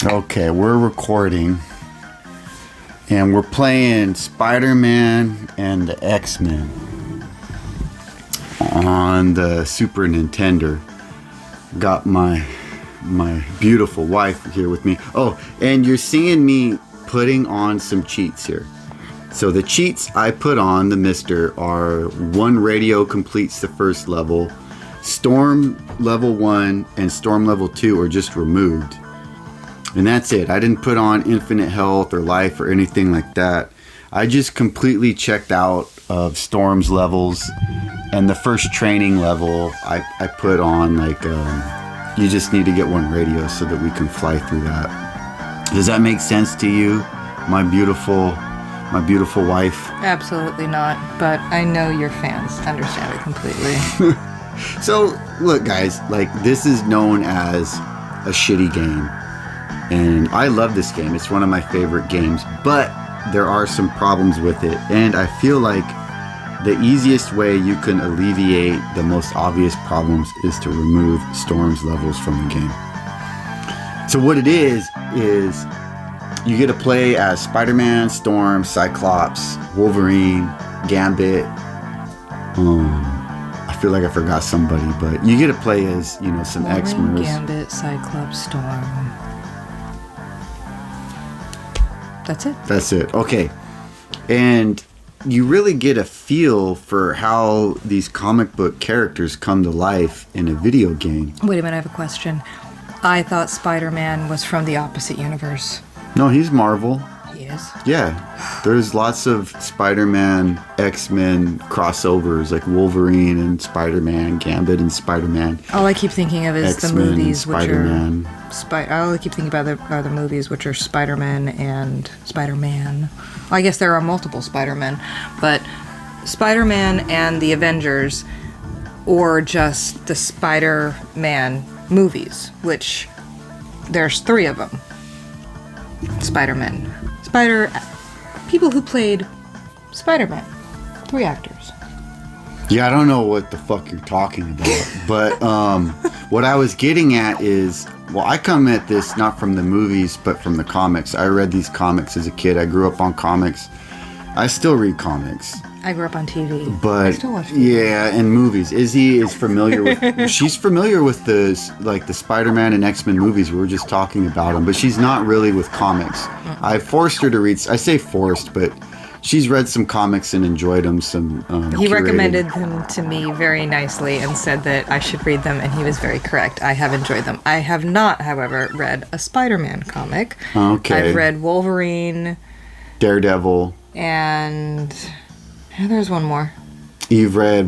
Okay, we're recording. And we're playing Spidre Man and the X-Men on the Super Nintendo. Got my beautiful wife here with me. Oh, and you're seeing me putting on some cheats here. So the cheats I put on the MiSTer are one radio completes the first level, Storm level 1 and Storm level 2 are just removed. And that's it. I didn't put on infinite health or life or anything like that. I just completely checked out of Storm's levels, and the first training level I put on like you just need to get one radio so that we can fly through that. Does that make sense to you, my beautiful wife? Absolutely not, but I know your fans understand it completely. So look, guys, like this is known as a shitty game. And I love this game. It's one of my favorite games, but there are some problems with it. And I feel like the easiest way you can alleviate the most obvious problems is to remove Storm's levels from the game. So what it is you get to play as Spider-Man, Storm, Cyclops, Wolverine, Gambit. I feel like I forgot somebody, but you get to play as, some X-Men. Gambit, Cyclops, Storm. That's it. Okay. And you really get a feel for how these comic book characters come to life in a video game. Wait a minute, I have a question. I thought Spider-Man was from the opposite universe. No, he's Marvel. He is? Yeah. There's lots of Spider-Man, X-Men crossovers, like Wolverine and Spider-Man, Gambit and Spider-Man. All I keep thinking of is X-Men the movies, which Spider-Man. All I keep thinking about are the movies, which are Spider-Man and Spider-Man. Well, I guess there are multiple Spider-Men, but Spider-Man and the Avengers, or just the Spider-Man movies, which there's 3 of them. Spider-Man. People who played Spider-Man. 3 actors. Yeah, I don't know what the fuck you're talking about, but what I was getting at is, well, I come at this not from the movies, but from the comics. I read these comics as a kid. I grew up on comics. I still read comics. I grew up on TV. But I still watch TV. Yeah, and movies. Izzy is familiar with. She's familiar with the Spider-Man and X-Men movies. We were just talking about them, but she's not really with comics. Mm-hmm. I forced her to read. I say forced, but she's read some comics and enjoyed them. He recommended them to me very nicely and said that I should read them, and he was very correct. I have enjoyed them. I have not, however, read a Spider-Man comic. Okay. I've read Wolverine, Daredevil, and there's one more. You've read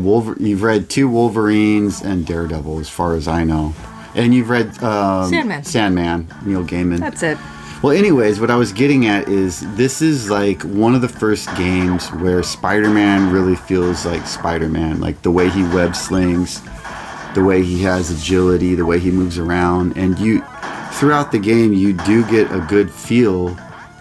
2 Wolverines and Daredevil, as far as I know, and you've read Sandman, Neil Gaiman. That's it. Well, anyways, what I was getting at is this is like one of the first games where Spider-Man really feels like Spider-Man, like the way he web slings, the way he has agility, the way he moves around, and throughout the game you do get a good feel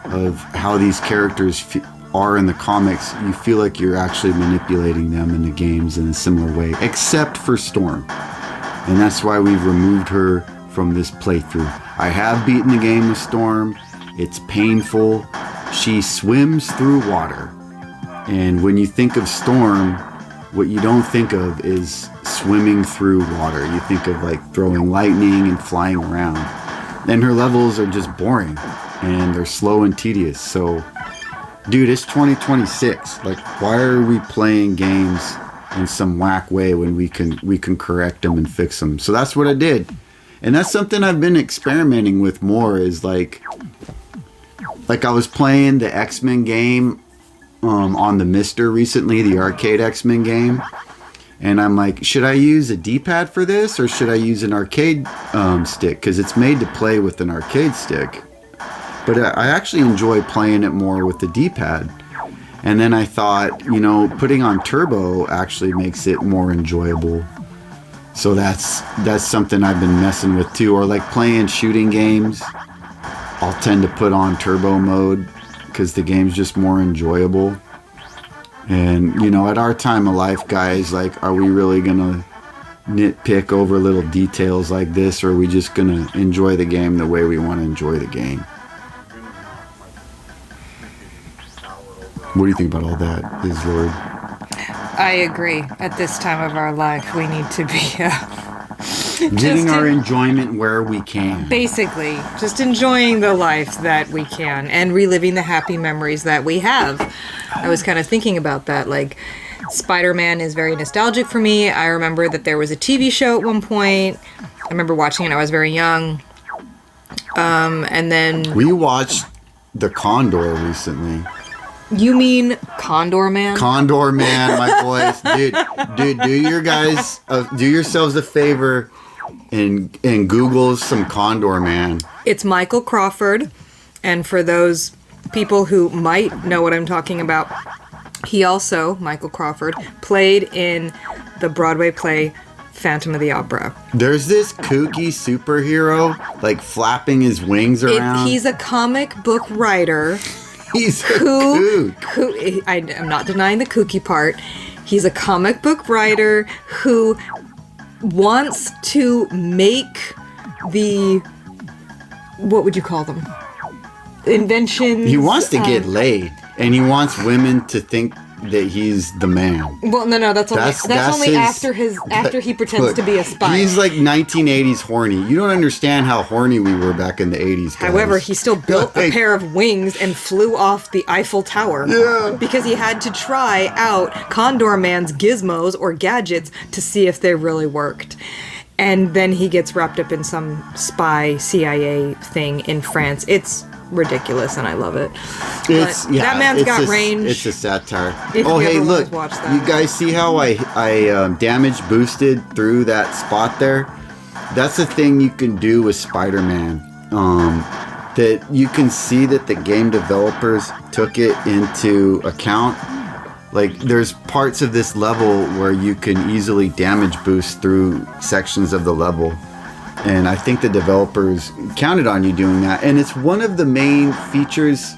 of how these characters are in the comics. You feel like you're actually manipulating them in the games in a similar way, except for Storm, and that's why we've removed her from this playthrough. I have beaten the game with Storm. It's painful. She swims through water. And when you think of Storm, what you don't think of is swimming through water. You think of like throwing lightning and flying around. And her levels are just boring. And they're slow and tedious. So, dude, it's 2026. Like, why are we playing games in some whack way when we can correct them and fix them? So that's what I did. And that's something I've been experimenting with more, is like I was playing the X-Men game on the MiSTer recently, the arcade X-Men game. And I'm like, should I use a D-pad for this, or should I use an arcade stick? Because it's made to play with an arcade stick. But I actually enjoy playing it more with the D-pad. And then I thought, putting on turbo actually makes it more enjoyable. So that's something I've been messing with too. Or like playing shooting games, I'll tend to put on turbo mode because the game's just more enjoyable. And at our time of life, guys, like, are we really gonna nitpick over little details like this, or are we just gonna enjoy the game the way we want to enjoy the game? What do you think about all that, Is Lord? I agree. At this time of our life, we need to be getting our enjoyment where we can. Basically, just enjoying the life that we can and reliving the happy memories that we have. I was kind of thinking about that, like, Spider-Man is very nostalgic for me. I remember that there was a TV show at one point. I remember watching it when I was very young. And then... We watched The Condor recently. You mean Condor Man? Condor Man, my boys. Dude, do yourselves a favor and Google some Condor Man. It's Michael Crawford. And for those people who might know what I'm talking about, he also, Michael Crawford, played in the Broadway play Phantom of the Opera. There's this kooky superhero, like, flapping his wings around. He's a comic book writer. He's a kook. I'm not denying the kooky part. He's a comic book writer who wants to make the... What would you call them? Inventions. He wants to get laid, and he wants women to think that he's the man. Well, no, that's only after he pretends to be a spy. He's like 1980s horny. You don't understand how horny we were back in the 80s, guys. However, he still built a pair of wings and flew off the Eiffel Tower. Yeah. Because he had to try out Condor Man's gizmos or gadgets to see if they really worked. And then he gets wrapped up in some spy CIA thing in France. It's ridiculous, and I love it. That man's got range. It's a satire. Oh, hey, look! You guys see how I damage boosted through that spot there? That's the thing you can do with Spider-Man. That you can see that the game developers took it into account. Like, there's parts of this level where you can easily damage boost through sections of the level. And I think the developers counted on you doing that. And it's one of the main features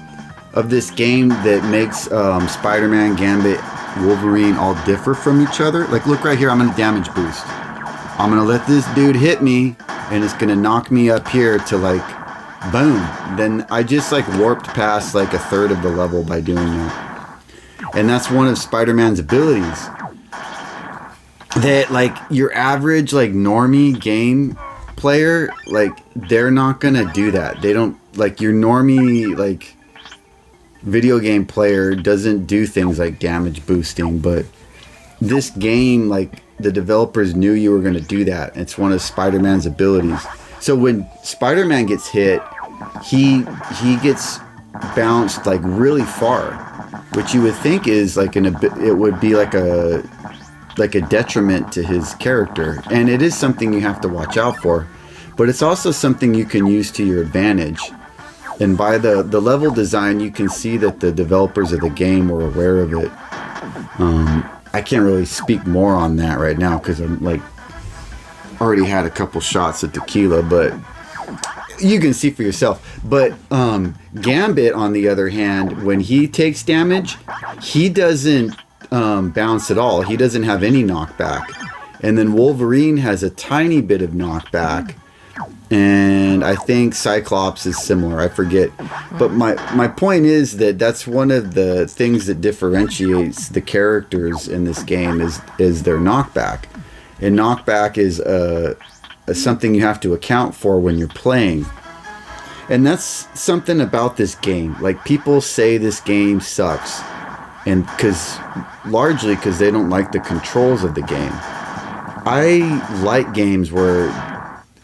of this game that makes Spider-Man, Gambit, Wolverine all differ from each other. Like, look right here, I'm going to damage boost. I'm going to let this dude hit me, and it's going to knock me up here to, like, boom. Then I just, like, warped past, like, a third of the level by doing that. And that's one of Spider-Man's abilities. That, like, your average, like, normie game player, like, they're not gonna do that. They don't, like, your normie, like, video game player doesn't do things like damage boosting, but this game, like, the developers knew you were gonna do that. It's one of Spider-Man's abilities. So when Spider-Man gets hit, he gets bounced, like, really far, which you would think is like it would be like a detriment to his character, and it is something you have to watch out for, but it's also something you can use to your advantage. And by the level design, you can see that the developers of the game were aware of it. I can't really speak more on that right now because I'm, like, already had a couple shots of tequila, but you can see for yourself. But Gambit, on the other hand, when he takes damage, he doesn't bounce at all. He doesn't have any knockback. And then Wolverine has a tiny bit of knockback. And I think Cyclops is similar. I forget. But my point is that that's one of the things that differentiates the characters in this game is their knockback. And knockback is something you have to account for when you're playing. And that's something about this game. Like, people say this game sucks, and largely because they don't like the controls of the game. I like games where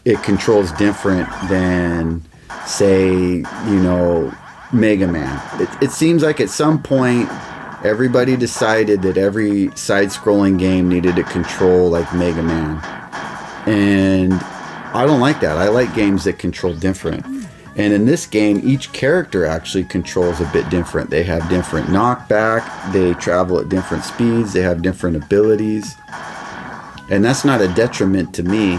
it controls different than, say, Mega Man. It seems like at some point everybody decided that every side-scrolling game needed to control like Mega Man. And I don't like that. I like games that control different. And in this game, each character actually controls a bit different. They have different knockback, they travel at different speeds, they have different abilities. And that's not a detriment to me.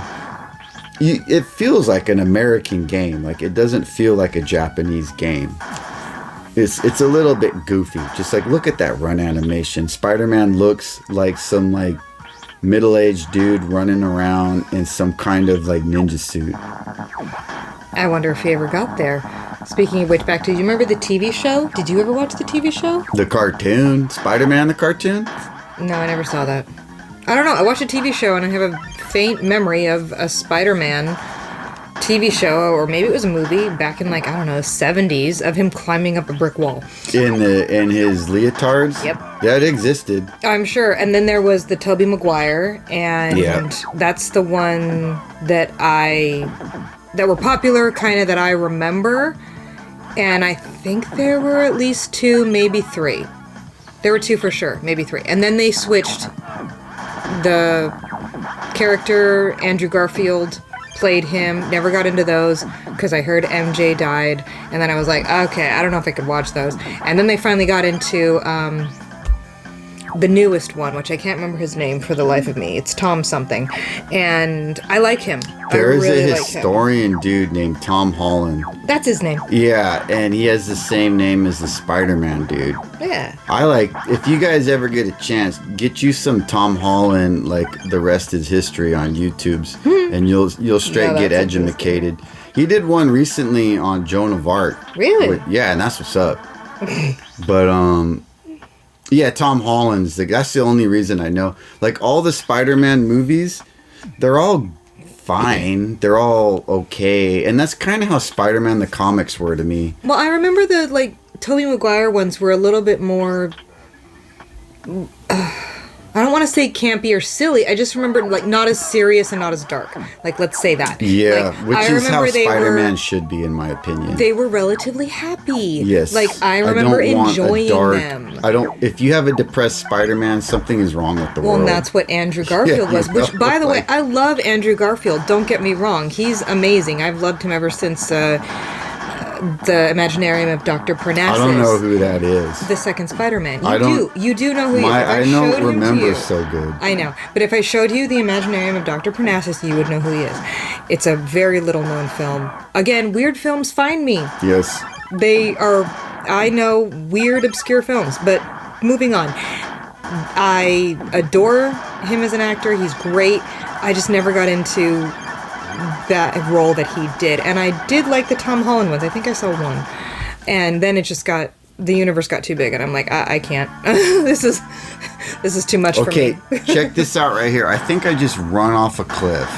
It feels like an American game. Like, it doesn't feel like a Japanese game. It's a little bit goofy. Just like, look at that run animation. Spider-Man looks like some, like, middle-aged dude running around in some kind of like ninja suit. I wonder if he ever got there. Speaking of which, back to, you remember the TV show? Did you ever watch the TV show? The cartoon? Spider-Man the cartoon? No, I never saw that. I don't know. I watched a TV show and I have a faint memory of a Spider-Man TV show, or maybe it was a movie back in, like, I don't know, 70s, of him climbing up a brick wall. In his leatards? Yep. Yeah, it existed. I'm sure. And then there was the Tobey Maguire, and that's the one that were popular, kind of, that I remember. And I think there were at least 2, maybe 3. There were 2 for sure, maybe 3. And then they switched the character. Andrew Garfield played him. Never got into those because I heard MJ died, and then I was like, okay, I don't know if I could watch those. And then they finally got into the newest one, which I can't remember his name for the life of me. It's Tom something, and I like him. There is really a historian dude named Tom Holland. That's his name. Yeah, and he has the same name as the Spider-Man dude. Yeah. If you guys ever get a chance, get you some Tom Holland, like The Rest Is History on YouTube's, and you'll straight get educated. He did one recently on Joan of Arc. Really? Yeah, and that's what's up. But yeah, Tom Holland's that's the only reason I know. Like, all the Spider-Man movies, they're all fine. They're all okay. And that's kind of how Spider-Man the comics were to me. Well, I remember the, like, Tobey Maguire ones were a little bit more, I don't want to say campy or silly. I just remember, like, not as serious and not as dark. Like, let's say that. Yeah, like, which is how Spider-Man should be, in my opinion. They were relatively happy. Yes. Like, I remember enjoying them. If you have a depressed Spider-Man, something is wrong with the world. Well, and that's what Andrew Garfield was. Which, by the way, I love Andrew Garfield. Don't get me wrong. He's amazing. I've loved him ever since the Imaginarium of Dr. Parnassus. I don't know who that is. The second Spider-Man. You do know who he is. I don't remember so good. I know. But if I showed you the Imaginarium of Dr. Parnassus, you would know who he is. It's a very little known film. Again, weird films find me. Yes. They are, I know, weird, obscure films. But moving on. I adore him as an actor. He's great. I just never got into that role that he did, and I did like the Tom Holland ones. I think I saw one, and then it just got, the universe got too big, and I'm like, I can't. This is too much for me. Okay, check this out right here. I think I just run off a cliff.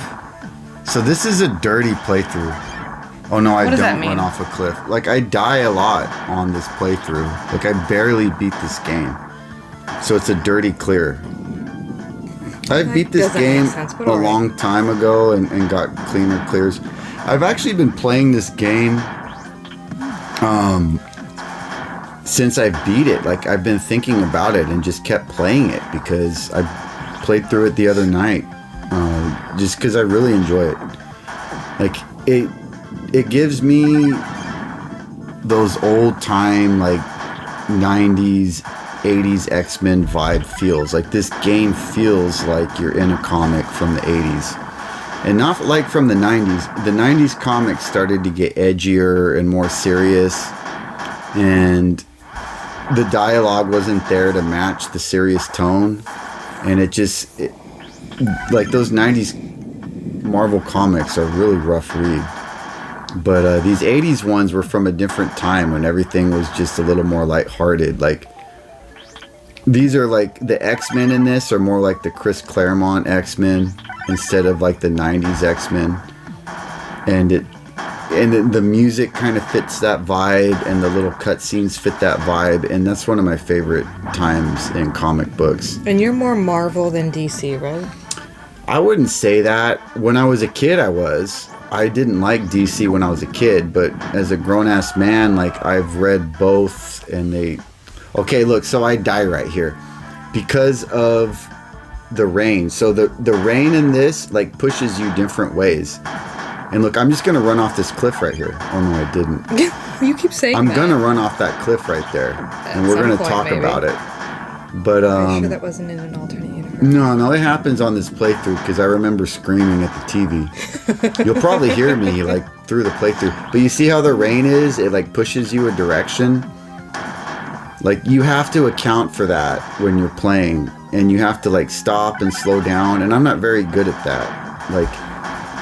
So this is a dirty playthrough. Oh no, I don't run off a cliff. Like, I die a lot on this playthrough. Like, I barely beat this game. So it's a dirty clear. I beat this game a long time ago and got cleaner clears. I've actually been playing this game since I beat it. Like, I've been thinking about it and just kept playing it because I played through it the other night. Just because I really enjoy it. Like, it gives me those old time, like, 90s 80s X-Men vibe feels. Like, this game feels like you're in a comic from the 80s. And not like from the 90s. The 90s comics started to get edgier and more serious. And the dialogue wasn't there to match the serious tone. And like, those 90s Marvel comics are really rough read. But these 80s ones were from a different time when everything was just a little more lighthearted. Like, these are like, the X-Men in this are more like the Chris Claremont X-Men instead of like the 90s X-Men. And the music kind of fits that vibe, and the little cutscenes fit that vibe, and that's one of my favorite times in comic books. And you're more Marvel than DC, right? I wouldn't say that. When I was a kid, I was. I didn't like DC when I was a kid, but as a grown-ass man, like, I've read both, and they... Okay, look, so I die right here because of the rain. So the rain in this, like, pushes you different ways. And look, I'm just going to run off this cliff right here. Oh, no, I didn't. You keep saying I'm going to run off that cliff right there. And we're going to talk about it. But, are you sure that wasn't in an alternate universe? No, it happens on this playthrough because I remember screaming at the TV. You'll probably hear me, like, through the playthrough. But you see how the rain is? It, like, pushes you a direction. Like, you have to account for that when you're playing, and you have to, like, stop and slow down, and I'm not very good at that. Like,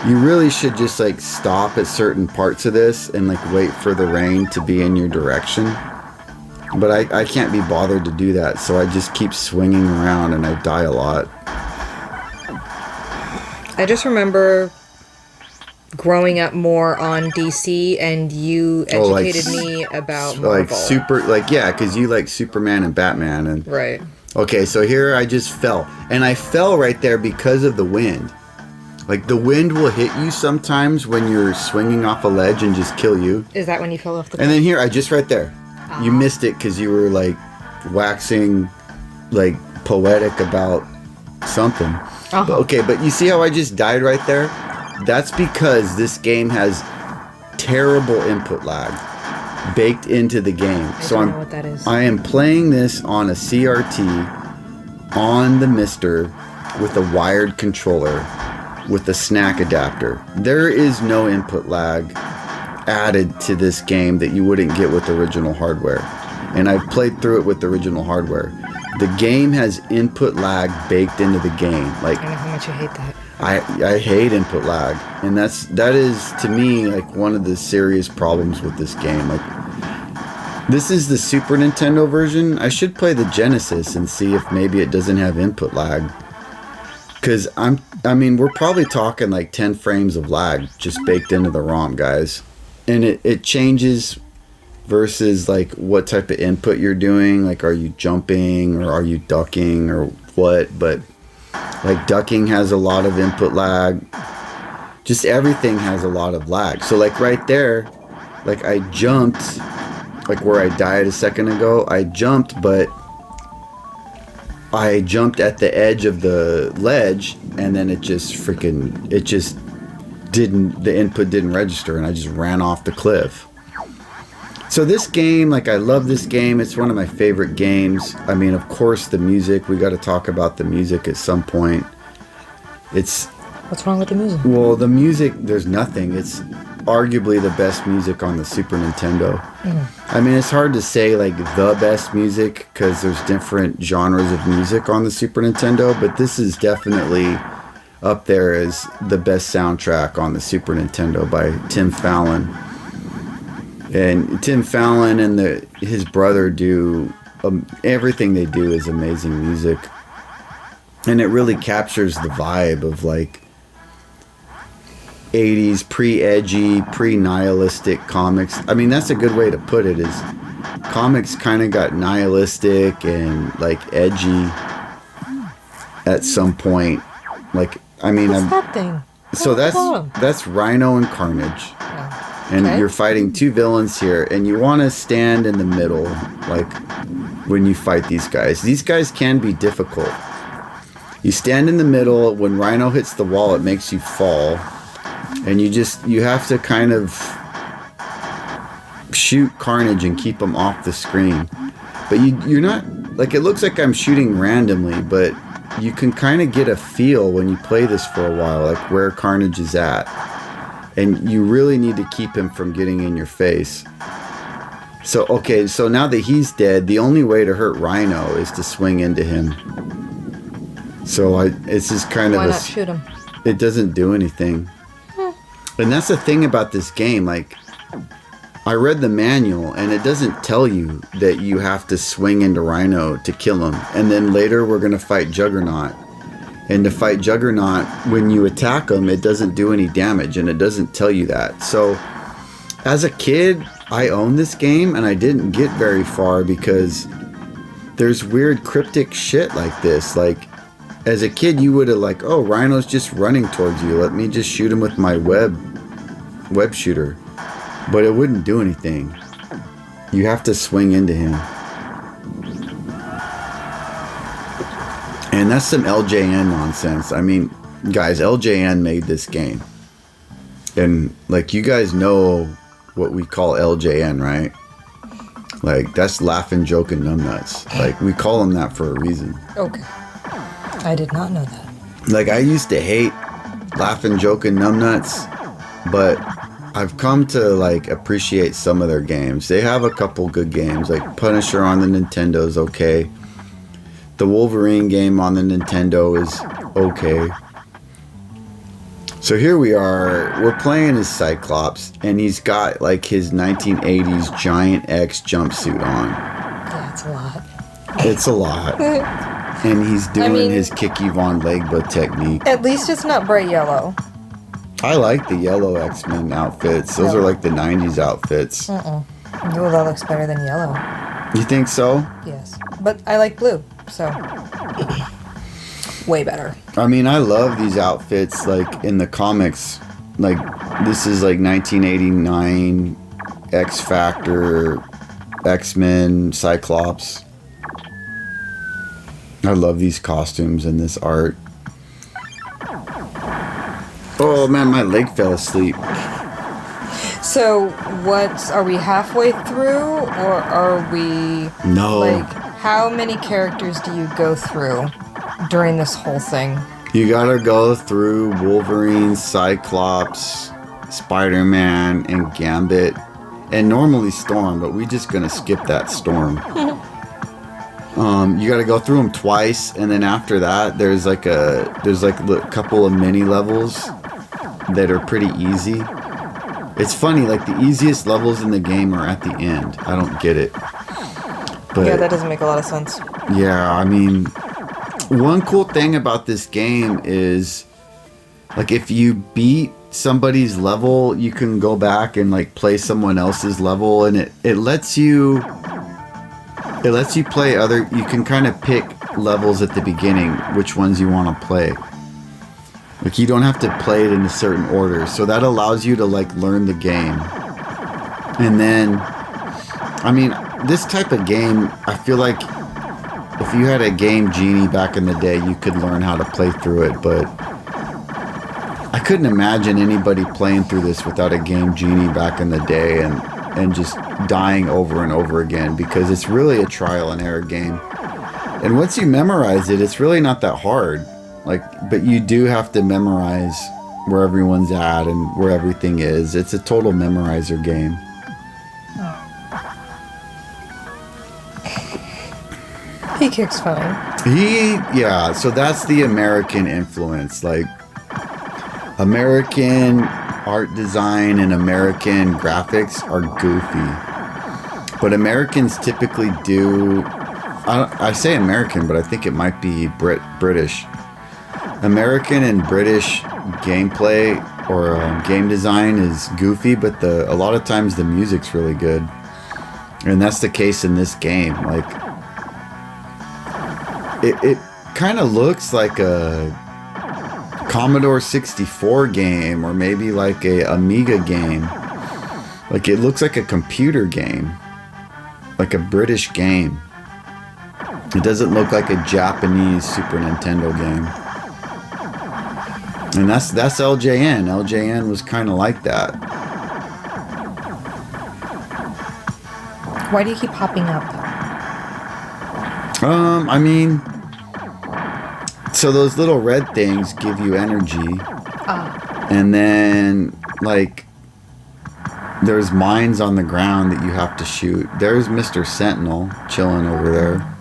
you really should just, like, stop at certain parts of this and, like, wait for the rain to be in your direction. But I can't be bothered to do that, so I just keep swinging around, and I die a lot. I just remember growing up more on DC, and you educated me about Marvel. Yeah, because you like Superman and Batman. And right. Okay, so here I just fell. And I fell right there because of the wind. Like, the wind will hit you sometimes when you're swinging off a ledge and just kill you. Is that when you fell off the And then here, I just right there. You missed it because you were, like, waxing, like, poetic about something. But you see how I just died right there? That's because this game has terrible input lag baked into the game. I don't know what that is. I am playing this on a CRT on the MiSTer with a wired controller with a snack adapter. There is no input lag added to this game that you wouldn't get with original hardware. And I've played through it with the original hardware. The game has input lag baked into the game. Like, I know how much you hate that. I hate input lag, and that is to me like one of the serious problems with this game. Like, this is the Super Nintendo version. I should play the Genesis and see if maybe it doesn't have input lag. Because we're probably talking like 10 frames of lag just baked into the ROM, guys. And it changes versus like what type of input you're doing. Like, are you jumping or are you ducking or what? But like, ducking has a lot of input lag. Just everything has a lot of lag. So like right there, like I jumped, like where I died a second ago, I jumped, but I jumped at the edge of the ledge, and then the input didn't register, and I just ran off the cliff. So this game, like, I love this game. It's one of my favorite games. I mean, of course, the music. We got to talk about the music at some point. What's wrong with the music? Well, the music, there's nothing. It's arguably the best music on the Super Nintendo. I mean, it's hard to say, like, the best music, because there's different genres of music on the Super Nintendo, but this is definitely up there as the best soundtrack on the Super Nintendo by Tim Fallon. And Tim Fallon and his brother do everything they do is amazing music, and it really captures the vibe of like 80s pre-edgy, pre-nihilistic comics. I mean, that's a good way to put it. Is comics kind of got nihilistic and like edgy at some point. Like, I mean, what's that thing? So that's Rhino and Carnage. And you're fighting two villains here, and you want to stand in the middle, like, when you fight these guys. These guys can be difficult. You stand in the middle. When Rhino hits the wall, it makes you fall. And you have to kind of shoot Carnage and keep him off the screen. But you're not, like, it looks like I'm shooting randomly, but you can kind of get a feel when you play this for a while, like, where Carnage is at. And you really need to keep him from getting in your face. So now that he's dead, the only way to hurt Rhino is to swing into him. So it's just kind of why not shoot him? It doesn't do anything. And that's the thing about this game. Like, I read the manual, and it doesn't tell you that you have to swing into Rhino to kill him. And then later we're going to fight Juggernaut. And to fight Juggernaut, when you attack him, it doesn't do any damage, and it doesn't tell you that. So, as a kid, I owned this game, and I didn't get very far because there's weird cryptic shit like this. Like, as a kid, you would have like, oh, Rhino's just running towards you. Let me just shoot him with my web shooter. But it wouldn't do anything. You have to swing into him. And that's some LJN nonsense. I mean, guys, LJN made this game. And, like, you guys know what we call LJN, right? Like, that's laughing, joking, numbnuts. Like, we call them that for a reason. Okay. I did not know that. Like, I used to hate laughing, joking, numbnuts, but I've come to like appreciate some of their games. They have a couple good games, like Punisher on the Nintendo is okay. The Wolverine game on the Nintendo is okay. So here we are, we're playing as Cyclops, and he's got like his 1980s Giant X jumpsuit on. Yeah, it's a lot. It's a lot. And he's doing his Kiki Von Legba technique. At least it's not bright yellow. I like the yellow X-Men outfits. Those are like the 90s outfits. Oh, that looks better than yellow. You think so? Yes. But I like blue, so... way better. I mean, I love these outfits, like, in the comics. Like, this is, like, 1989 X-Factor, X-Men, Cyclops. I love these costumes and this art. Oh, man, my leg fell asleep. So, are we halfway through, or are we... No. Like, how many characters do you go through during this whole thing? You gotta go through Wolverine, Cyclops, Spider-Man, and Gambit, and normally Storm, but we're just gonna skip that Storm. You gotta go through them twice, and then after that, there's like a couple of mini levels that are pretty easy. It's funny, like the easiest levels in the game are at the end. I don't get it. But yeah, that doesn't make a lot of sense. Yeah, I mean, one cool thing about this game is, like, if you beat somebody's level, you can go back and like play someone else's level, and it lets you play other. You can kind of pick levels at the beginning, which ones you want to play. Like, you don't have to play it in a certain order, so that allows you to like learn the game. And then, I mean, this type of game, I feel like if you had a Game Genie back in the day, you could learn how to play through it, but I couldn't imagine anybody playing through this without a Game Genie back in the day and just dying over and over again, because it's really a trial and error game. And once you memorize it, it's really not that hard. Like, but you do have to memorize where everyone's at and where everything is. It's a total memorizer game. He kicks funny. Yeah, so that's the American influence. Like, American art design and American graphics are goofy. But Americans typically do... I say American, but I think it might be British. American and British gameplay or game design is goofy, but a lot of times the music's really good. And that's the case in this game. Like, it kind of looks like a Commodore 64 game, or maybe like a Amiga game. Like, it looks like a computer game, like a British game. It doesn't look like a Japanese Super Nintendo game. And that's LJN. LJN was kind of like that. Why do you keep popping up? I mean, so those little red things give you energy. And then, like, there's mines on the ground that you have to shoot. There's Mr. Sentinel chilling over there.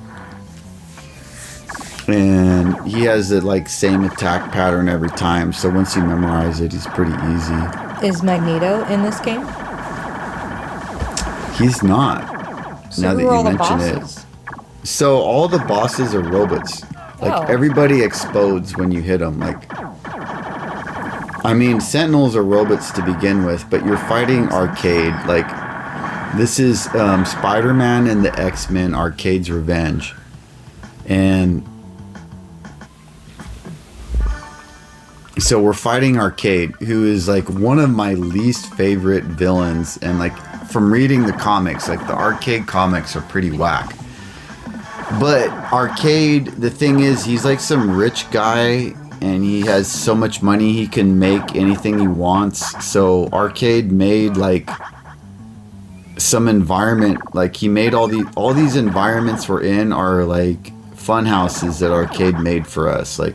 And he has the like same attack pattern every time, so once you memorize it, he's pretty easy. Is Magneto in this game? He's not. So now who that are you all the mention bosses? it. So all the bosses are robots. Like, everybody explodes when you hit them. Like, I mean, Sentinels are robots to begin with, but you're fighting Arcade. Like, this is Spidre Man and the X-Men Arcade's Revenge. And so we're fighting Arcade, who is like one of my least favorite villains, and like from reading the comics, like the Arcade comics are pretty whack. But Arcade, the thing is, he's like some rich guy, and he has so much money he can make anything he wants. So Arcade made like some environment, like he made all these environments we're in are like fun houses that Arcade made for us. Like,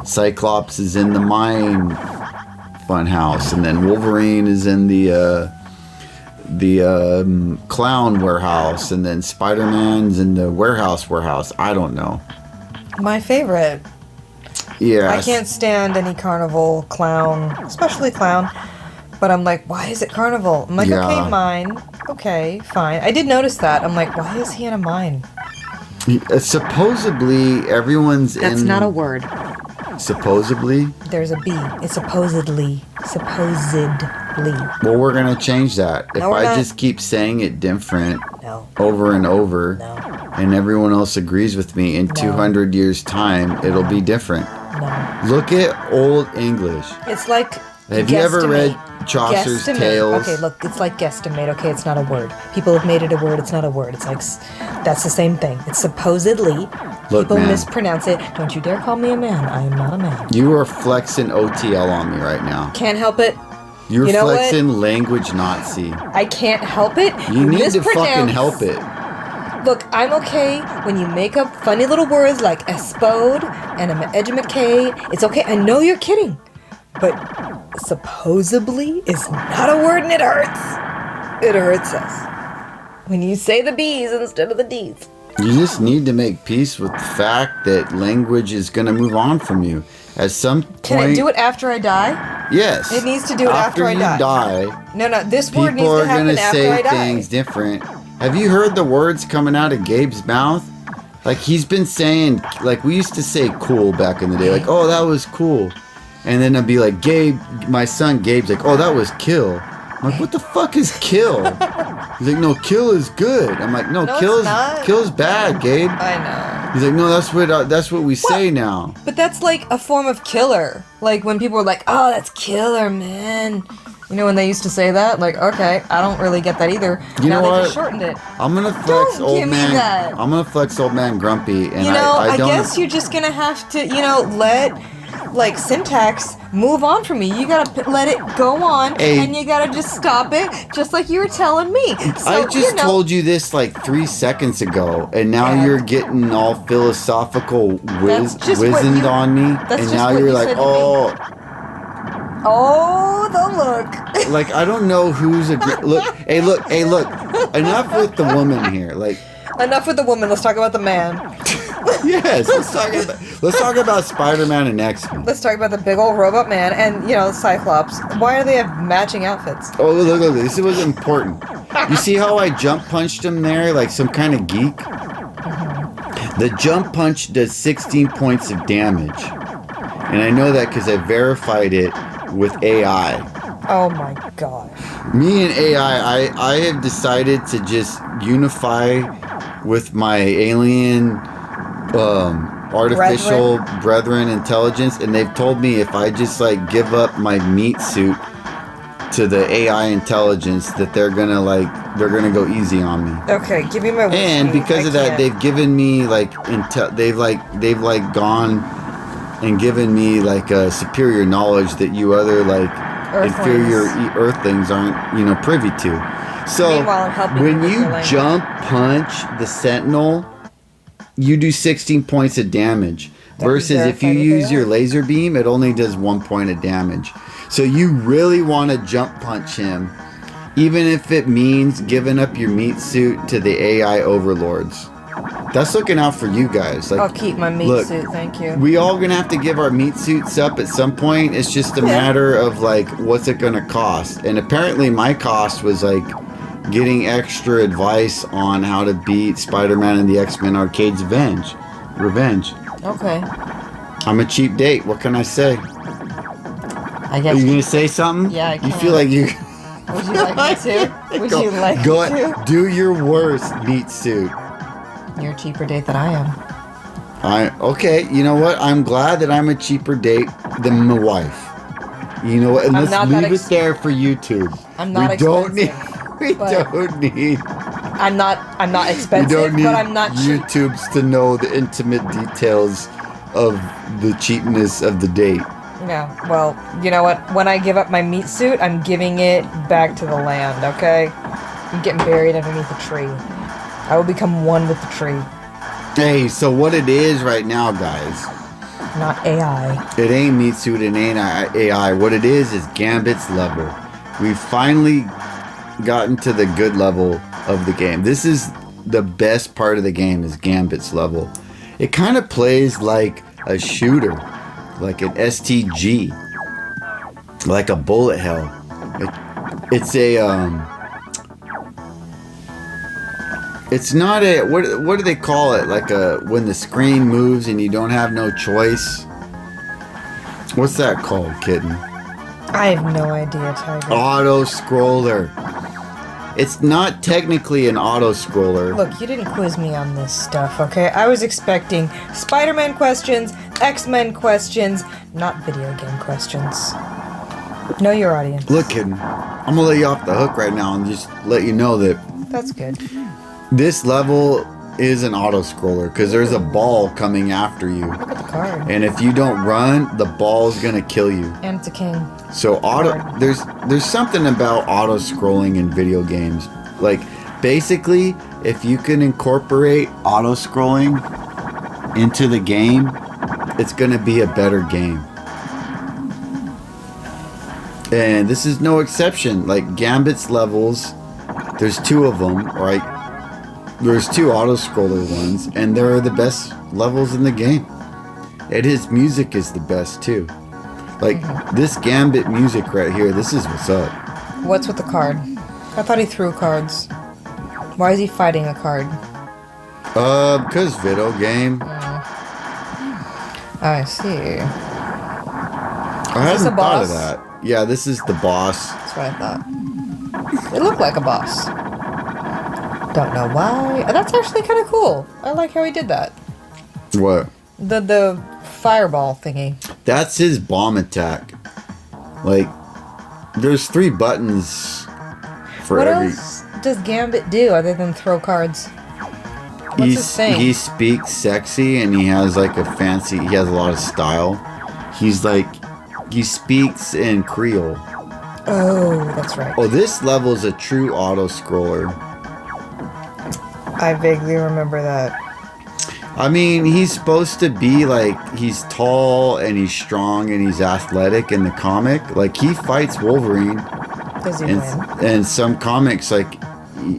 Cyclops is in the mine fun house, and then Wolverine is in the clown warehouse, and then Spider-Man's in the warehouse. I don't know. My favorite. Yeah. I can't stand any carnival clown, especially clown. But I'm like, why is it carnival? I'm like, okay, mine. Okay, fine. I did notice that. I'm like, why is he in a mine? Supposedly, everyone's That's not a word. Supposedly? There's a B. It's supposedly. Supposedly. Well, we're going to change that. If No, I not. just keep saying it different No. over and over, No. and everyone else agrees with me, in 200 years' time, it'll be different. No. Look at Old English. It's like Have you ever read guesstimate. Chaucer's Guesstimate. Tales? Okay, look, it's like guesstimate. Okay, it's not a word. People have made it a word. It's not a word. It's like, that's the same thing. It's supposedly. Look, People man. mispronounce it. Don't you dare call me a man. I am not a man. You are flexing OTL on me right now. Can't help it. You're You know what? flexing language Nazi. I can't help it. You need to mispronounce. fucking help it. Look, I'm okay when you make up funny little words like espode and educate. It's okay. I know you're kidding. But supposedly is not a word and it hurts. It hurts us. When you say the B's instead of the D's. You just need to make peace with the fact that language is going to move on from you. At some point... Can it do it after I die? Yes. It needs to do it after I die. After you die, No, this word needs people to are happen going to after I say die. things different. Have you heard the words coming out of Gabe's mouth? Like, he's been saying... Like, we used to say cool back in the day. Like, oh, that was cool. And then I'd be like, Gabe, my son Gabe's like, oh, that was kill. I'm like, what the fuck is kill? He's like, no, kill is good. I'm like, no, kill's bad, Gabe. I know. He's like, no, that's what we say now. But that's like a form of killer. Like when people are like, oh, that's killer, man. You know when they used to say that? Like, okay, I don't really get that either. You now know they what? just shortened it. I'm gonna flex Don't old give me man. that. I'm gonna flex old man Grumpy, and You know, I I don't. guess you're just gonna have to, let like syntax move on from me. You gotta let it go on, and you gotta just stop it, just like you were telling me. So, I just told you this like 3 seconds ago, and now you're getting all philosophical wizened on me, and now you're like, oh. Oh, the look. Like, I don't know who's look. Hey, look. Enough with the woman here. Like, enough with the woman. Let's talk about the man. Yes, let's talk about Spider-Man and X-Men. Let's talk about the big old robot man and Cyclops. Why do they have matching outfits? Oh, look, this was important. You see how I jump punched him there like some kind of geek? The jump punch does 16 points of damage. And I know that because I verified it with AI. Oh my gosh. Me and AI, I have decided to just unify with my alien artificial brethren intelligence, and they've told me if I just like give up my meat suit to the AI intelligence that they're gonna go easy on me. Okay, give me my whiskey. And because of that, they've given me like they've gone and given me like a superior knowledge that you other like inferior earthlings aren't privy to. So when you jump punch the Sentinel, you do 16 points of damage. Versus if you use your laser beam, it only does 1 point of damage. So you really want to jump punch him, even if it means giving up your meat suit to the AI overlords. That's looking out for you guys. Like, I'll keep my meat suit, thank you. We all gonna have to give our meat suits up at some point. It's just a matter of like, what's it gonna cost? And apparently my cost was like getting extra advice on how to beat Spider-Man and the X-Men Arcade's Revenge. Okay. I'm a cheap date. What can I say? I guess. Are you gonna say something? Yeah, I can. You feel like you. Would you like me to? Would you like me to? Do your worst, meat suit. You're a cheaper date than I am. Okay. You know what? I'm glad that I'm a cheaper date than my wife. You know what? And let's leave it there for YouTube. I'm not expensive. We don't need. I'm not expensive, you don't need but I'm not cheap. YouTubes to know the intimate details of the cheapness of the date. Yeah, well, you know what? When I give up my meat suit, I'm giving it back to the land, okay? I'm getting buried underneath a tree. I will become one with the tree. Hey, so what it is right now, guys, Not AI. It ain't meat suit, it ain't AI. What it is Gambit's level. We've finally gotten to the good level of the game. This is the best part of the game is Gambit's level. It kind of plays like a shooter, like an STG, like a bullet hell. It's not a, what do they call it? Like when the screen moves and you don't have no choice. What's that called, kitten? I have no idea, Tiger. Auto scroller. It's not technically an auto scroller. Look, you didn't quiz me on this stuff, okay? I was expecting Spider-Man questions, X-Men questions, not video game questions. Know your audience. Look, kitten, I'm gonna let you off the hook right now and just let you know that That's good. this level is an auto scroller because there's a ball coming after you. Look at the card. And if you don't run, the ball's gonna kill you. And it's a king. So there's something about auto scrolling in video games. Like basically, if you can incorporate auto scrolling into the game, it's gonna be a better game. And this is no exception. Like Gambit's levels, there's 2 of them, right? There's 2 auto scroller ones, and they're the best levels in the game. And his music is the best too. Like this Gambit music right here, this is what's up. What's with the card? I thought he threw cards. Why is he fighting a card? Because video game. I see. I hadn't a thought boss? of that. Yeah, this is the boss. That's what I thought. It looked like a boss. Don't know why. That's actually kind of cool. I like how he did that. What? The fireball thingy. That's his bomb attack. Like, there's 3 buttons for What every. else does Gambit do other than throw cards? What's his thing? He speaks sexy and he has like a fancy. He has a lot of style. He's like, he speaks in Creole. Oh, that's right. Oh, this level is a true auto scroller. I vaguely remember that. I mean, he's supposed to be like, he's tall and he's strong and he's athletic in the comic. Like, he fights Wolverine. Does he And, win? and some comics, like,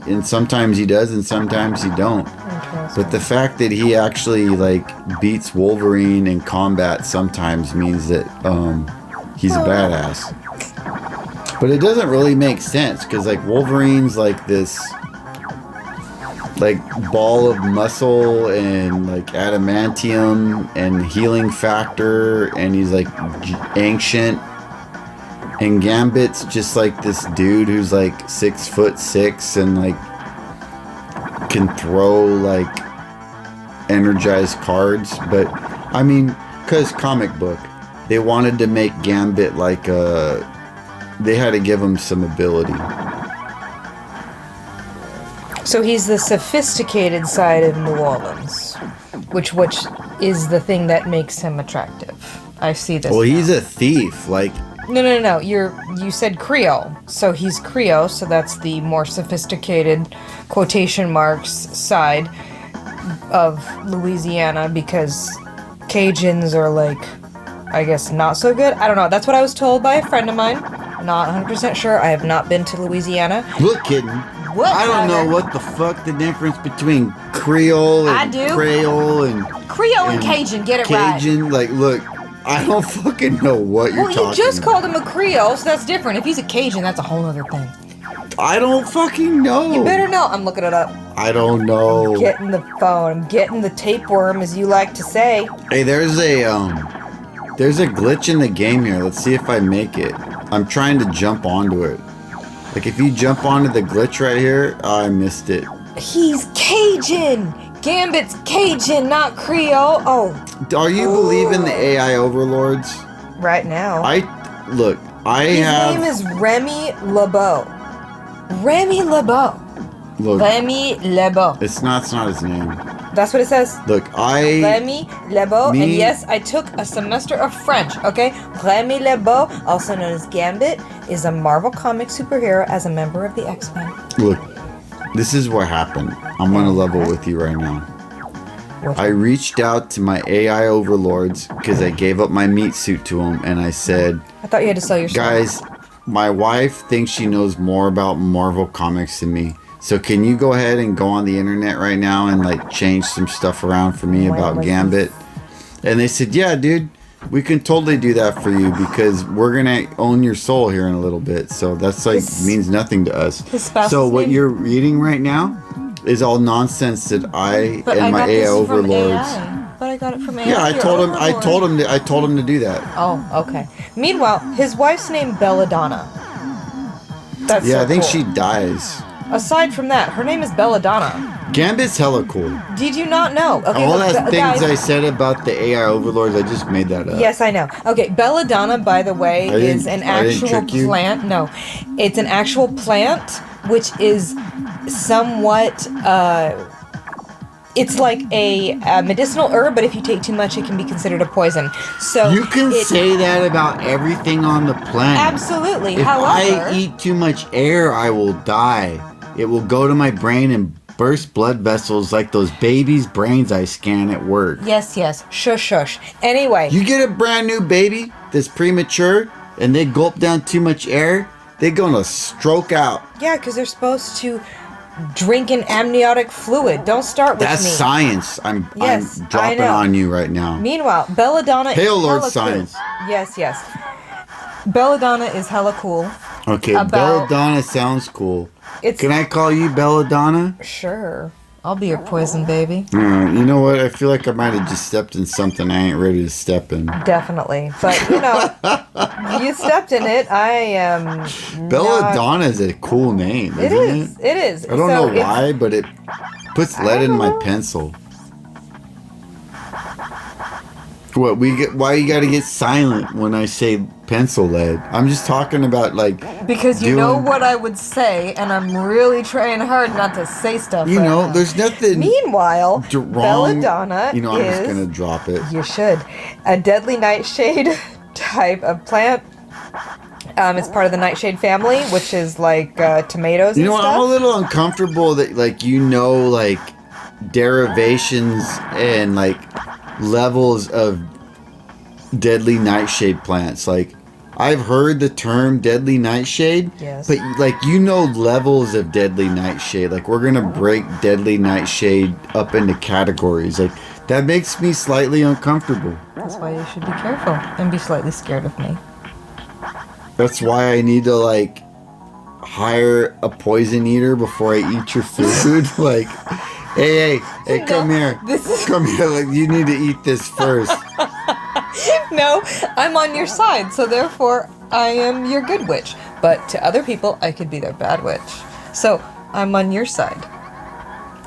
and sometimes he does and sometimes he don't. Interesting. But the fact that he actually, like, beats Wolverine in combat sometimes means that he's a badass. But it doesn't really make sense because, like, Wolverine's like this, like, ball of muscle and like adamantium and healing factor, and he's like ancient. And Gambit's just like this dude who's like 6'6" and like can throw like energized cards. But I mean, cause comic book, they wanted to make Gambit like they had to give him some ability. So he's the sophisticated side of New Orleans, which is the thing that makes him attractive. I see this. Well, now. he's a thief. Like, No. You said Creole, so he's Creole. So that's the more sophisticated quotation marks side of Louisiana, because Cajuns are like, I guess, not so good. I don't know. That's what I was told by a friend of mine. Not 100% sure. I have not been to Louisiana. look, kitten. What, I don't know Tyler? what the fuck the difference between Creole and I do. Creole and Creole and Cajun, get it right. Cajun. Like, look, I don't fucking know what you're talking Well, you just about. called him a Creole, so that's different. If he's a Cajun, that's a whole other thing. I don't fucking know. You better know. I'm looking it up. I don't know. Getting the phone. I'm getting the tapeworm, as you like to say. Hey, there's a glitch in the game here. Let's see if I make it. I'm trying to jump onto it. Like, if you jump onto the glitch right here, I missed it. He's Cajun. Gambit's Cajun, not Creole. Oh, Are you believing the AI overlords? right now. His His name is Remy LeBeau. Remy LeBeau. Look, Remy LeBeau. it's not his name. That's what it says. Look, Remy LeBeau. And Me- yes, I took a semester of French, okay? Remy LeBeau, also known as Gambit, is a Marvel Comics superhero as a member of the X-Men. Look, this is what happened. I'm gonna level with you right now. I reached out to my AI overlords because I gave up my meat suit to them, and I said, I thought you had to sell your soul. guys, my wife thinks she knows more about Marvel comics than me. So can you go ahead and go on the internet right now and like change some stuff around for me about Gambit? And they said, yeah, dude, we can totally do that for you because we're going to own your soul here in a little bit. So that's like means nothing to us. So what you're reading right now is all nonsense that I my AI overlords. But I got it from AI. Yeah, I told him to do that. Oh, okay. Meanwhile, his wife's name Belladonna. That's I think cool. she dies. Aside from that, her name is Belladonna. Gambit's hella cool. Did you not know? Okay, all those things guys, I said about the AI overlords, I just made that up. Yes, I know. Okay, Belladonna, by the way, is an actual plant. No, it's an actual plant, which is somewhat. It's like a medicinal herb, but if you take too much, it can be considered a poison. So you can say that about everything on the planet. Absolutely. If However, I eat too much air, I will die. It will go to my brain and burst blood vessels like those babies' brains I scan at work. Yes. Shush. Anyway. You get a brand new baby that's premature, and they gulp down too much air, they're gonna stroke out. Yeah, because they're supposed to drink an amniotic fluid. Don't start with That's me. Science. I'm dropping on you right now. Meanwhile, Belladonna is Hail Lord hella Science. Cool. Yes. Belladonna is hella cool. Okay, Belladonna sounds cool. Can I call you Belladonna? Sure. I'll be your poison baby. You know what? I feel like I might have just stepped in something I ain't ready to step in. Definitely. But, you stepped in it. I am Belladonna is a cool name, isn't it? It is. I don't know why, but it puts lead in my pencil. What why you gotta get silent when I say pencil lead? I'm just talking about because you know what I would say, and I'm really trying hard not to say stuff. There's nothing. Meanwhile, wrong. Belladonna I'm just gonna drop it. You should. A deadly nightshade type of plant. It's part of the nightshade family, which is like tomatoes. You know and what? stuff. I'm a little uncomfortable that derivations and levels of deadly nightshade plants. I've heard the term deadly nightshade, yes, but levels of deadly nightshade. We're gonna break deadly nightshade up into categories. That makes me slightly uncomfortable. That's why you should be careful and be slightly scared of me. That's why I need to hire a poison eater before I eat your food. Hey, come here. Come here. You need to eat this first. No, I'm on your side, so therefore I am your good witch. But to other people, I could be their bad witch. So I'm on your side.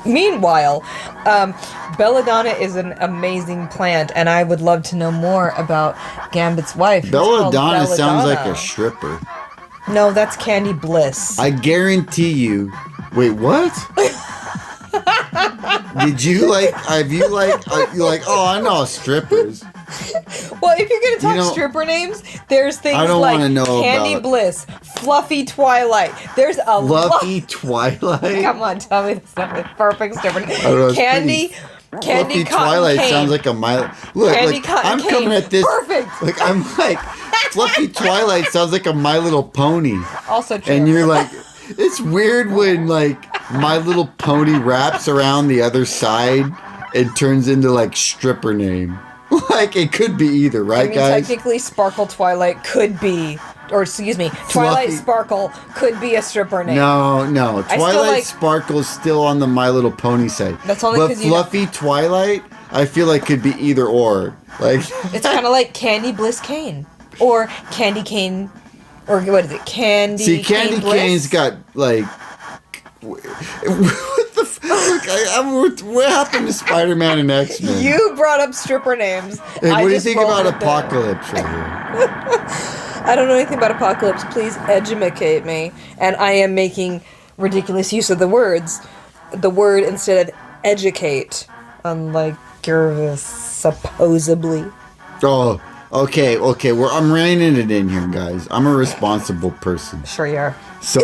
Meanwhile, Belladonna is an amazing plant, and I would love to know more about Gambit's wife. Belladonna sounds like a stripper. No, that's Candy Bliss. I guarantee you. Wait, what? Did you oh, I know strippers. Well, if you're going to talk stripper names, there's things Candy Bliss, Fluffy Twilight. There's a Fluffy Twilight? Come on, tell me that's not the perfect stripper name. Candy Fluffy Twilight Cane. Sounds like a Look, I'm Cane. coming at this. Perfect. I'm Fluffy Twilight sounds like a My Little Pony. Also true. And you're it's weird when My Little Pony wraps around the other side and turns into stripper name. It could be either, right, guys? Technically, Sparkle Twilight could be, or excuse me, Twilight Sparkle could be a stripper name. No. Twilight Sparkle's still on the My Little Pony side. That's only because Fluffy Twilight, I feel could be either or. It's kind of like Candy Bliss Cane, or Candy Cane, or what is it? Candy. See, Candy Cane's got what the fuck? What happened to Spider-Man and X-Men? You brought up stripper names. Hey, what do you think about Apocalypse right here? I don't know anything about Apocalypse. Please educate me. And I am making ridiculous use of the word instead of educate, unlike your supposedly. Oh, okay. I'm reining it in here, guys. I'm a responsible person. Sure you are. So,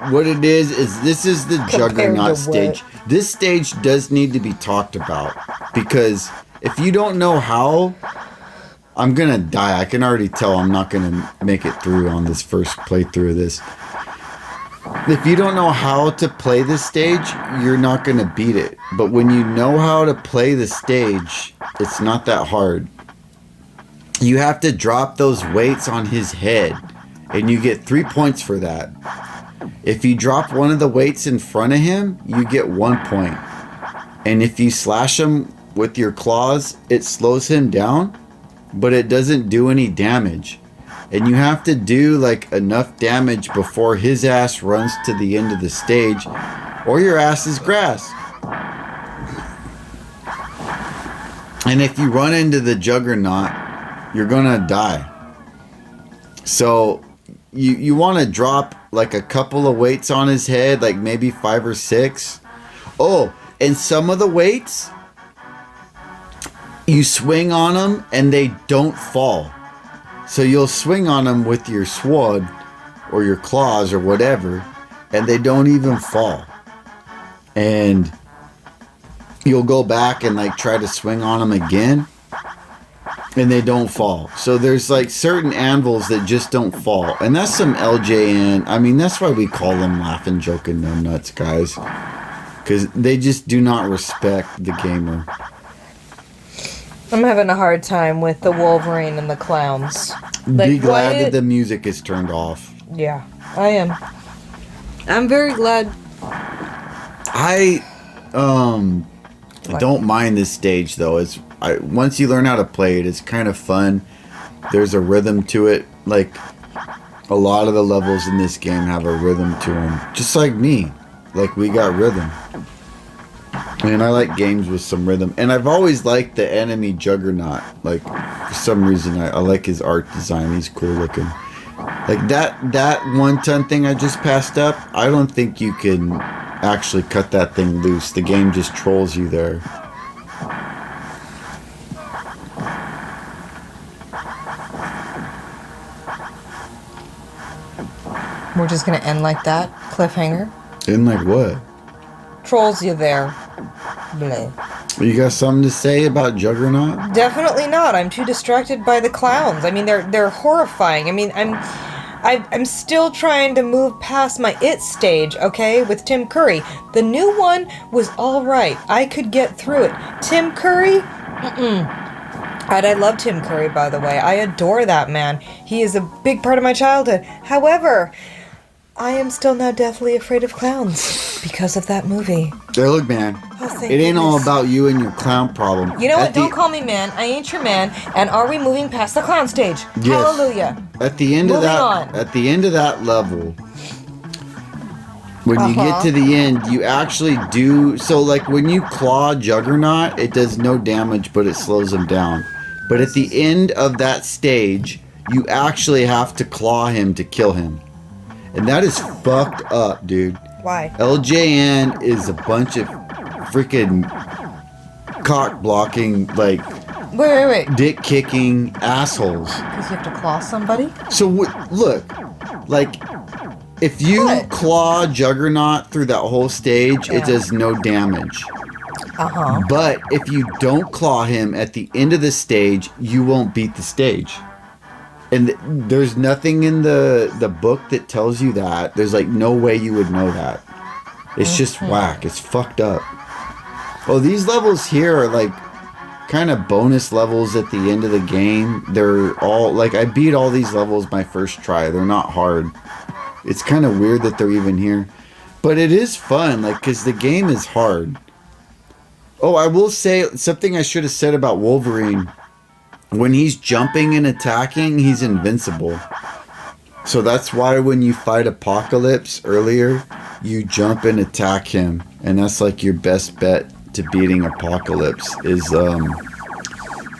what it is this is the Juggernaut to stage. This stage does need to be talked about because if you don't know how, I'm gonna die. I can already tell I'm not gonna make it through on this first playthrough of this. If you don't know how to play this stage, you're not gonna beat it. But when you know how to play the stage, it's not that hard. You have to drop those weights on his head, and you get 3 points for that. If you drop one of the weights in front of him, you get 1 point. And if you slash him with your claws, it slows him down, but it doesn't do any damage. And you have to do like enough damage before his ass runs to the end of the stage, or your ass is grass. And if you run into the Juggernaut, you're gonna die. So you want to drop like a couple of weights on his head, like maybe 5 or 6. Oh, and some of the weights, you swing on them and they don't fall. So you'll swing on them with your sword or your claws or whatever, and they don't even fall. And you'll go back and like try to swing on them again, and they don't fall. So there's like certain anvils that just don't fall. And that's some LJN. I mean, that's why we call them laughing, joking, numbnuts, guys. Because they just do not respect the gamer. I'm having a hard time with the Wolverine and the clowns. Be glad that the music is turned off. Yeah, I am. I'm very glad. I don't mind this stage though. Once you learn how to play it, it's kind of fun. There's a rhythm to it. Like a lot of the levels in this game have a rhythm to them, just like me. Like we got rhythm. And I like games with some rhythm. And I've always liked the enemy Juggernaut. Like, for some reason, I like his art design. He's cool looking. Like, that 1 ton thing I just passed up, I don't think you can actually cut that thing loose. The game just trolls you there. We're just going to end like that? Cliffhanger? End like what? Trolls you there. Bleh. You got something to say about Juggernaut? Definitely not. I'm too distracted by the clowns. I mean, they're horrifying. I mean, I'm still trying to move past my It stage, okay, with Tim Curry. The new one was all right. I could get through it. Tim Curry? And I love Tim Curry, by the way. I adore that man. He is a big part of my childhood. However, I am still now deathly afraid of clowns because of that movie. Hey, look, man. Oh, it ain't all about you and your clown problem. You know what? Don't call me man. I ain't your man. And are we moving past the clown stage? Yes. Hallelujah. At the end of that level, when you get to the end, you actually do. So, like when you claw Juggernaut, it does no damage, but it slows him down. But at the end of that stage, you actually have to claw him to kill him. And that is fucked up, dude. Why? LJN is a bunch of freaking cock blocking, like, wait. dick kicking assholes. Because you have to claw somebody? So, look, like, if you claw Juggernaut through that whole stage, it does no damage. But if you don't claw him at the end of the stage, you won't beat the stage. And there's nothing in the book that tells you that. There's like no way you would know that. It's just whack. It's fucked up. Oh, these levels here are like kind of bonus levels at the end of the game. They're all like, I beat all these levels my first try. They're not hard. It's kind of weird that they're even here. But it is fun, like, because the game is hard. Oh, I will say something I should have said about Wolverine. When he's jumping and attacking, he's invincible. So that's why when you fight Apocalypse earlier, you jump and attack him. And that's like your best bet to beating Apocalypse is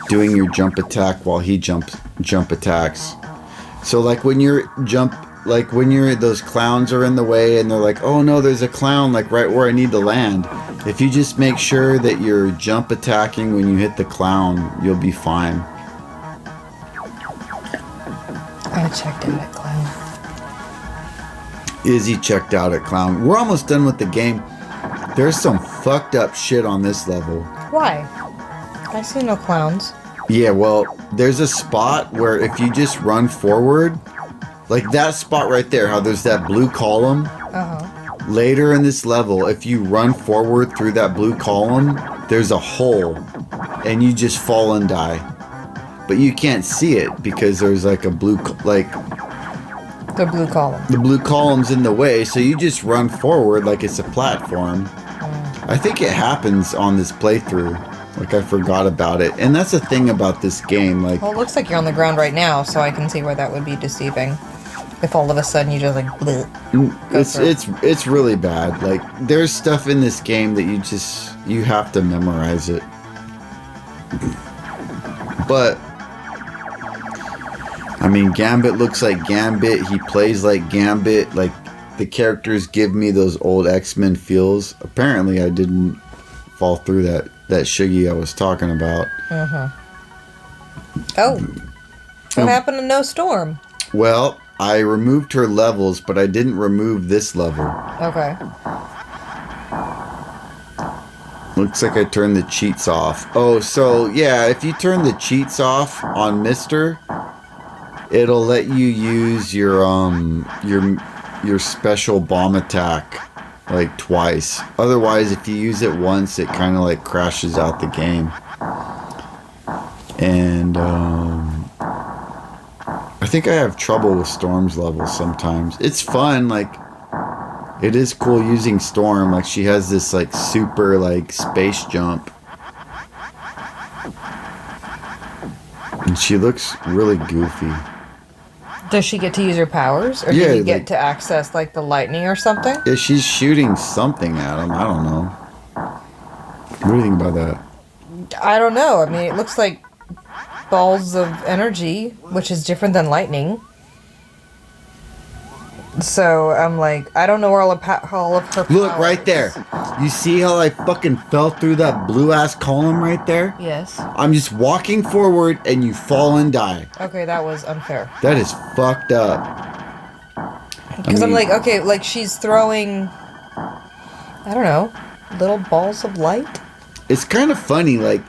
doing your jump attack while he jump attacks. So like when those clowns are in the way and they're like, oh no, there's a clown like right where I need to land. If you just make sure that you're jump attacking when you hit the clown, you'll be fine. I checked out that clown. Izzy checked out at Clown. We're almost done with the game. There's some fucked up shit on this level. Why? I see no clowns. Yeah, well, there's a spot where if you just run forward, like that spot right there, how there's that blue column. Later in this level, if you run forward through that blue column, there's a hole, and you just fall and die. But you can't see it because there's like a blue, The blue column. The blue column's in the way, so you just run forward like it's a platform. I think it happens on this playthrough. Like, I forgot about it. And that's the thing about this game. Like, Well, it looks like you're on the ground right now, so I can see where that would be deceiving. If all of a sudden you just like bleh, it's really bad. Like, there's stuff in this game that you have to memorize it. But I mean, Gambit looks like Gambit. He plays like Gambit. Like, the characters give me those old X-Men feels. Apparently, I didn't fall through that Shiggy I was talking about. Oh. What happened to No Storm? Well, I removed her levels, but I didn't remove this level. Okay. Looks like I turned the cheats off. Oh, so yeah, if you turn the cheats off on MiSTer, it'll let you use your special bomb attack like twice. Otherwise, if you use it once, it kind of like crashes out the game. And I think I have trouble with Storm's levels sometimes. It's fun, like, it is cool using Storm. Like, she has this like super like space jump, and she looks really goofy. Does she get to use her powers? Or Yeah, do you get like, to access like the lightning or something? Yeah, she's shooting something at him. I don't know. What do you think about that? I don't know. I mean, it looks like balls of energy, which is different than lightning. So I'm like, I don't know where all of her powers. Look right there. You see how I fucking fell through that blue ass column right there? Yes. I'm just walking forward and you fall and die. Okay, that was unfair. That is fucked up. Because I'm like, okay, like she's throwing, I don't know, little balls of light? It's kind of funny, like,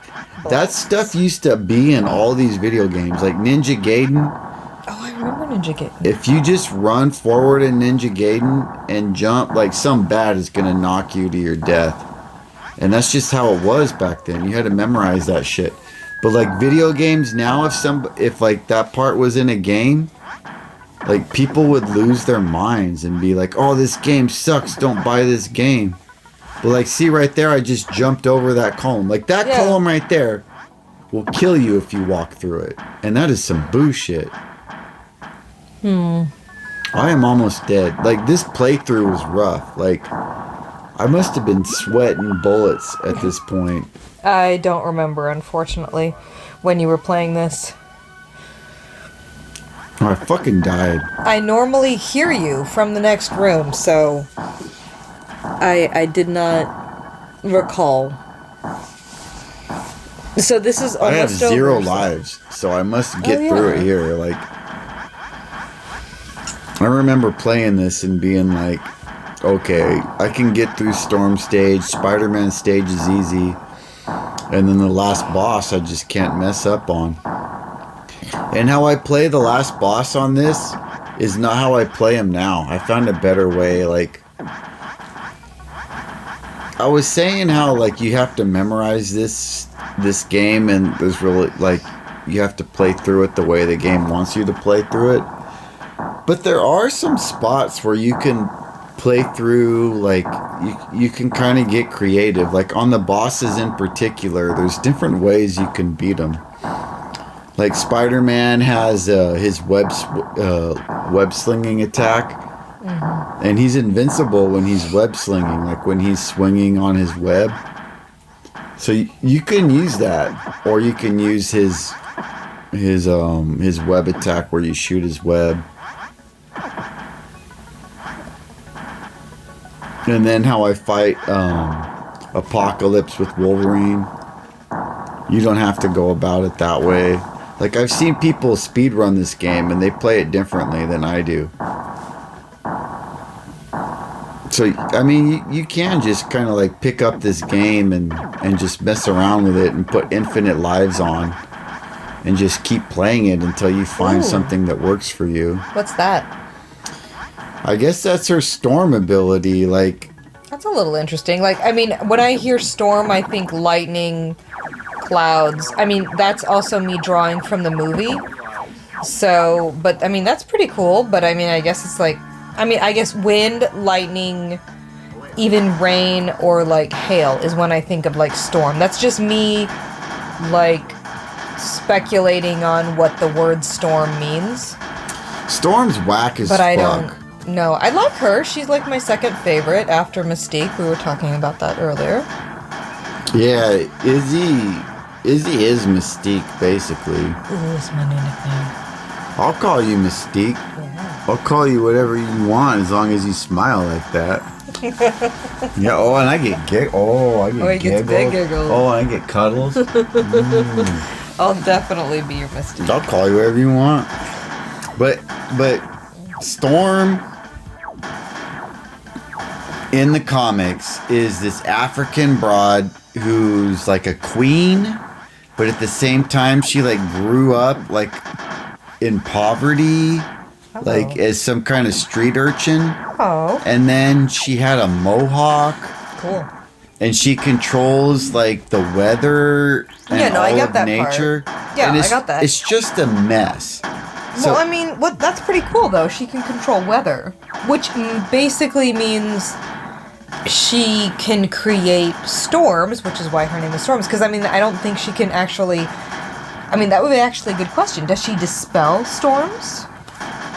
that stuff used to be in all these video games, like Ninja Gaiden. Oh, I remember Ninja Gaiden. If you just run forward in Ninja Gaiden and jump, like, some bad is gonna knock you to your death. And that's just how it was back then. You had to memorize that shit. But like video games now, if like that part was in a game, like people would lose their minds and be like, "Oh, this game sucks. Don't buy this game." But like, see right there, I just jumped over that column. Like that column right there will kill you if you walk through it, and that is some bullshit. I am almost dead. Like, this playthrough was rough. Like, I must have been sweating bullets at this point. I don't remember, unfortunately, when you were playing this. Oh, I fucking died. I normally hear you from the next room, so I did not recall. So this is almost I have 0 over, lives, so I must get through it here. Like, I remember playing this and being like, okay, I can get through Storm stage, Spider-Man stage is easy, and then the last boss I just can't mess up on. And how I play the last boss on this is not how I play him now. I found a better way. Like, I was saying how, like, you have to memorize this game, and there's really, like, you have to play through it the way the game wants you to play through it. But there are some spots where you can play through, like, you can kind of get creative. Like, on the bosses in particular, there's different ways you can beat them. Like, Spider-Man has his web slinging attack. And he's invincible when he's web slinging, like when he's swinging on his web. So you can use that, or you can use his web attack where you shoot his web. And then how I fight Apocalypse with Wolverine. You don't have to go about it that way. Like, I've seen people speedrun this game and they play it differently than I do. So, I mean, you can just kind of like pick up this game and just mess around with it and put infinite lives on and just keep playing it until you find something that works for you. What's that? I guess that's her storm ability. Like, that's a little interesting. Like, I mean, when I hear storm, I think lightning, clouds. I mean, that's also me drawing from the movie. So, but I mean, that's pretty cool. But I mean, I guess it's like, I mean, I guess wind, lightning, even rain or like hail is when I think of like storm. That's just me, like, speculating on what the word storm means. Storm's whack as fuck. But I don't know. I like her. She's like my second favorite after Mystique. We were talking about that earlier. Yeah, Izzy is Mystique, basically. Ooh, it's my new nickname. I'll call you Mystique. Yeah. I'll call you whatever you want as long as you smile like that. Yeah, oh, and I get he gets big giggles. Oh, and I get cuddles. I'll definitely be your Mystique. I'll call you whatever you want. But Storm in the comics is this African broad who's like a queen, but at the same time she like grew up like in poverty, like as some kind of street urchin. Oh. And then she had a mohawk. Cool. And she controls like the weather and all of nature. Yeah, and I got that. It's just a mess. Well, I mean, that's pretty cool though. She can control weather, which basically means she can create storms, which is why her name is Storms. Because I mean, I don't think she can actually. I mean, that would be actually a good question. Does she dispel storms?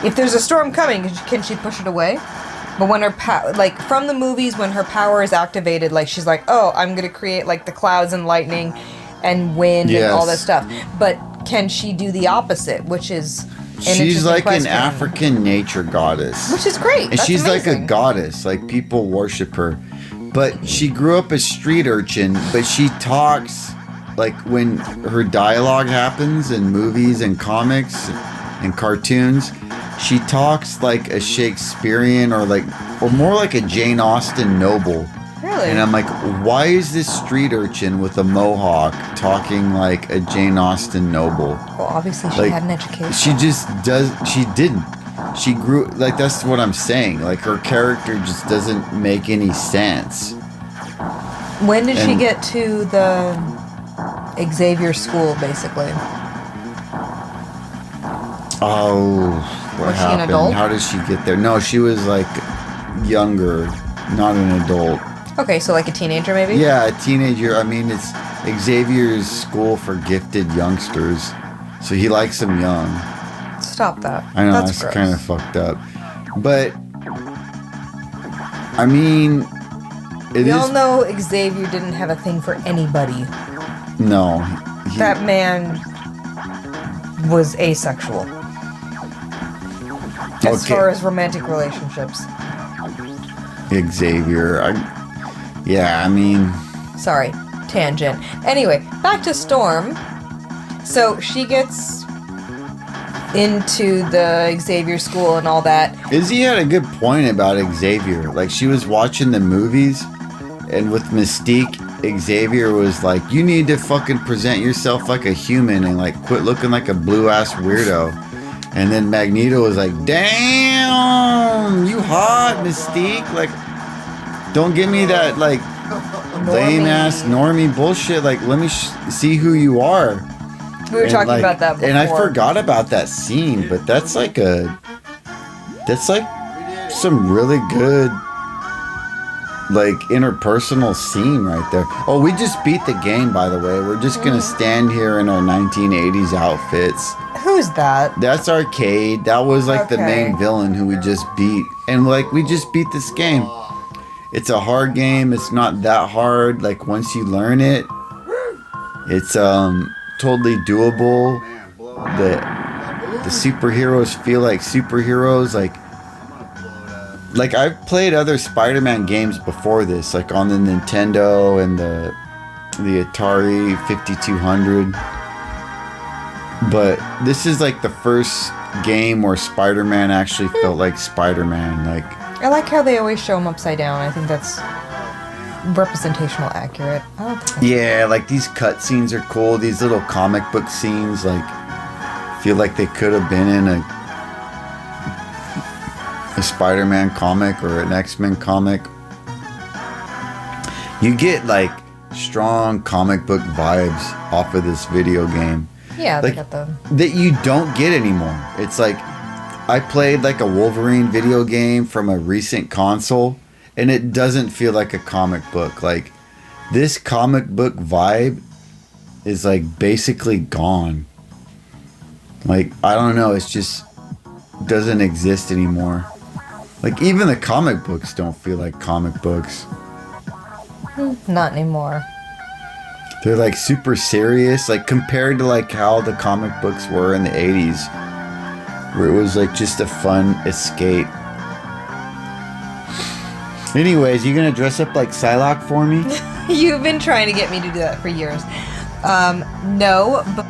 If there's a storm coming, can she push it away? But when her like from the movies, when her power is activated, like she's like, oh, I'm gonna create like the clouds and lightning, and wind and all that stuff. But can she do the opposite, which is she's like an African nature goddess, which is great. And she's amazing. like a goddess, like people worship her. But she grew up a street urchin, but she talks like when her dialogue happens in movies and comics and cartoons, she talks like a Shakespearean or more like a Jane Austen noble. Really? And I'm like, why is this street urchin with a mohawk talking like a Jane Austen noble? Well, obviously she had an education. She didn't. She grew, like, that's what I'm saying. Like, her character just doesn't make any sense. When did she get to the Xavier school, basically? Oh, what was happened? She an adult? How did she get there? No, she was like younger, not an adult. Okay, so like a teenager maybe? Yeah, a teenager. I mean, it's Xavier's school for gifted youngsters, so he likes them young. Stop that. I know, that's kind of fucked up. But, I mean, we all know Xavier didn't have a thing for anybody. No. That man was asexual. As far as romantic relationships. Xavier. I mean... Sorry, tangent. Anyway, back to Storm. So she gets into the Xavier school and all that. Izzy had a good point about Xavier. Like, she was watching the movies, and with Mystique, Xavier was like, you need to fucking present yourself like a human and like quit looking like a blue-ass weirdo. And then Magneto was like, damn, you hot, Mystique. Like, don't give me that, like, lame-ass normie bullshit. Like, let me see who you are. We were talking about that before. And I forgot about that scene, but that's like some really good, like, interpersonal scene right there. Oh, we just beat the game, by the way. We're just gonna stand here in our 1980s outfits. Who's that? That's Arcade. That was like the main villain who we just beat. And like, we just beat this game. It's a hard game. It's not that hard. Like, once you learn it, it's totally doable. The superheroes feel like superheroes. Like I've played other Spider-Man games before this, like on the Nintendo and the Atari 5200. But this is like the first game where Spider-Man actually felt like Spider-Man. Like, I like how they always show him upside down. I think that's representational accurate. I don't think yeah, like these cutscenes are cool. These little comic book scenes, like, feel like they could have been in a Spider-Man comic or an X-Men comic. You get like strong comic book vibes off of this video game. Yeah, like, they got the... that you don't get anymore. It's like I played like a Wolverine video game from a recent console, and it doesn't feel like a comic book. Like, this comic book vibe is like basically gone. Like, I don't know, it's just doesn't exist anymore. Like, even the comic books don't feel like comic books. Not anymore. They're like super serious, like compared to like how the comic books were in the 80s, where it was like just a fun escape. Anyways, you gonna dress up like Psylocke for me? You've been trying to get me to do that for years. No, but